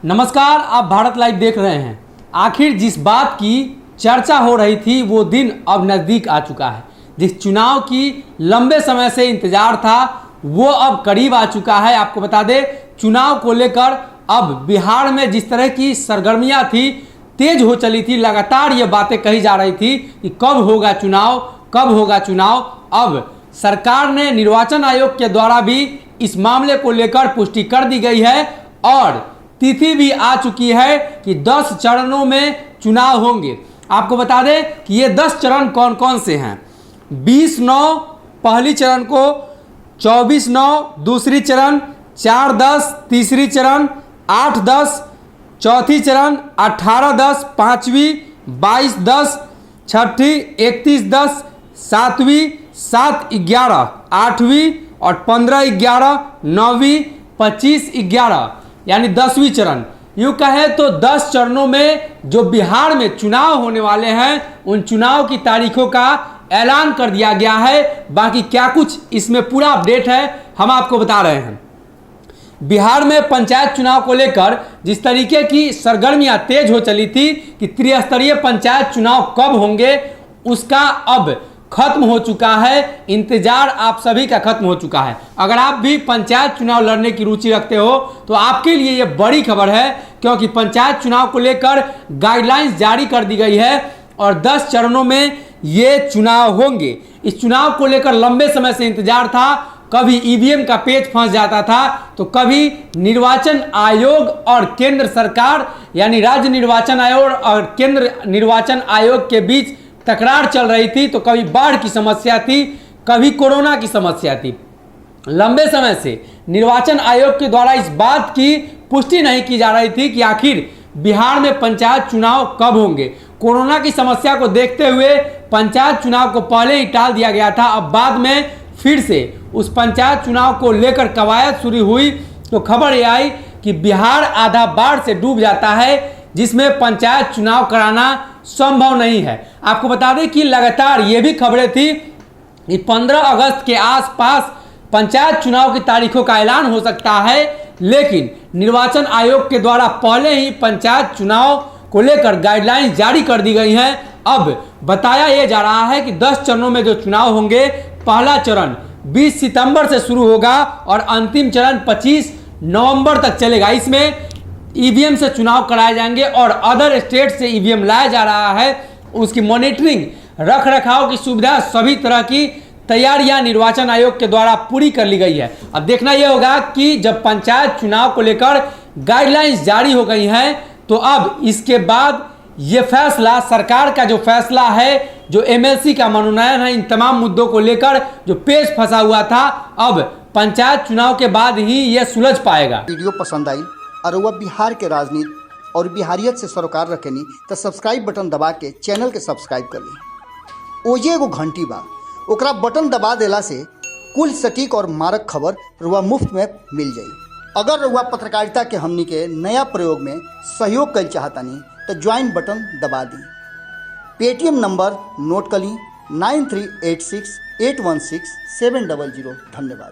नमस्कार, आप भारत लाइव देख रहे हैं। आखिर जिस बात की चर्चा हो रही थी वो दिन अब नज़दीक आ चुका है। जिस चुनाव की लंबे समय से इंतजार था वो अब करीब आ चुका है। आपको बता दें, चुनाव को लेकर अब बिहार में जिस तरह की सरगर्मियां थी, तेज हो चली थी, लगातार ये बातें कही जा रही थी कि कब होगा चुनाव, कब होगा चुनाव। अब सरकार ने, निर्वाचन आयोग के द्वारा भी इस मामले को लेकर पुष्टि कर दी गई है और तिथि भी आ चुकी है कि 10 चरणों में चुनाव होंगे। आपको बता दें कि ये 10 चरण कौन कौन से हैं। 20/9 पहली चरण को, 24/9 दूसरी चरण, 4/10 तीसरी चरण, 8/10 चौथी चरण, 18/10 पाँचवीं, 22/10 छठी, 31/10 सातवीं, 7/11 आठवीं और 15/11 नौवीं, 25/11 यानी 10वीं चरण। यूँ कहे तो 10 चरणों में जो बिहार में चुनाव होने वाले हैं उन चुनाव की तारीखों का ऐलान कर दिया गया है। बाकी क्या कुछ इसमें पूरा अपडेट है हम आपको बता रहे हैं। बिहार में पंचायत चुनाव को लेकर जिस तरीके की सरगर्मियां तेज हो चली थी कि त्रिस्तरीय पंचायत चुनाव कब होंगे, उसका अब खत्म हो चुका है। इंतजार आप सभी का खत्म हो चुका है। अगर आप भी पंचायत चुनाव लड़ने की रुचि रखते हो तो आपके लिए ये बड़ी खबर है, क्योंकि पंचायत चुनाव को लेकर गाइडलाइंस जारी कर दी गई है और 10 चरणों में ये चुनाव होंगे। इस चुनाव को लेकर लंबे समय से इंतजार था। कभी ईवीएम का पेच फंस जाता था तो कभी निर्वाचन आयोग और केंद्र सरकार यानी राज्य निर्वाचन आयोग और केंद्र निर्वाचन आयोग के बीच तकरार चल रही थी, तो कभी बाढ़ की समस्या थी, कभी कोरोना की समस्या थी। लंबे समय से निर्वाचन आयोग के द्वारा इस बात की पुष्टि नहीं की जा रही थी कि आखिर बिहार में पंचायत चुनाव कब होंगे। कोरोना की समस्या को देखते हुए पंचायत चुनाव को पहले ही टाल दिया गया था। अब बाद में फिर से उस पंचायत चुनाव को लेकर कवायद शुरू हुई तो खबर ये आई कि बिहार आधा बाढ़ से डूब जाता है, जिसमें पंचायत चुनाव कराना संभव नहीं है। आपको बता दें कि लगातार ये भी खबरें थी कि 15 अगस्त के आसपास पंचायत चुनाव की तारीखों का ऐलान हो सकता है, लेकिन निर्वाचन आयोग के द्वारा पहले ही पंचायत चुनाव को लेकर गाइडलाइंस जारी कर दी गई हैं। अब बताया यह जा रहा है कि 10 चरणों में जो चुनाव होंगे, पहला चरण 20 सितंबर से शुरू होगा और अंतिम चरण 25 नवंबर तक चलेगा। इसमें ईवीएम से चुनाव कराए जाएंगे और अदर स्टेट से ईवीएम लाया जा रहा है। उसकी मॉनिटरिंग, रख रखाव की सुविधा, सभी तरह की तैयारियां निर्वाचन आयोग के द्वारा पूरी कर ली गई है। अब देखना यह होगा कि जब पंचायत चुनाव को लेकर गाइडलाइंस जारी हो गई हैं तो अब इसके बाद ये फैसला, सरकार का जो फैसला है, जो एमएलसी का मनोनयन है, इन तमाम मुद्दों को लेकर जो पेच फंसा हुआ था, अब पंचायत चुनाव के बाद ही ये सुलझ पाएगा। वीडियो पसंद आई और वह बिहार के राजनीति और बिहारियत से सरोकार रखेनी तो सब्सक्राइब बटन दबा के चैनल के सब्सक्राइब कर ली। ओजे एगो घंटी बा, ओकरा बटन दबा देला से कुल सटीक और मारक खबर रुआ मुफ्त में मिल जाई। अगर रुआ पत्रकारिता के हमनी के नया प्रयोग में सहयोग कर चाहतानी तो ज्वाइन बटन दबा दी। पेटीएम नंबर नोट कर ली 9386816700। धन्यवाद।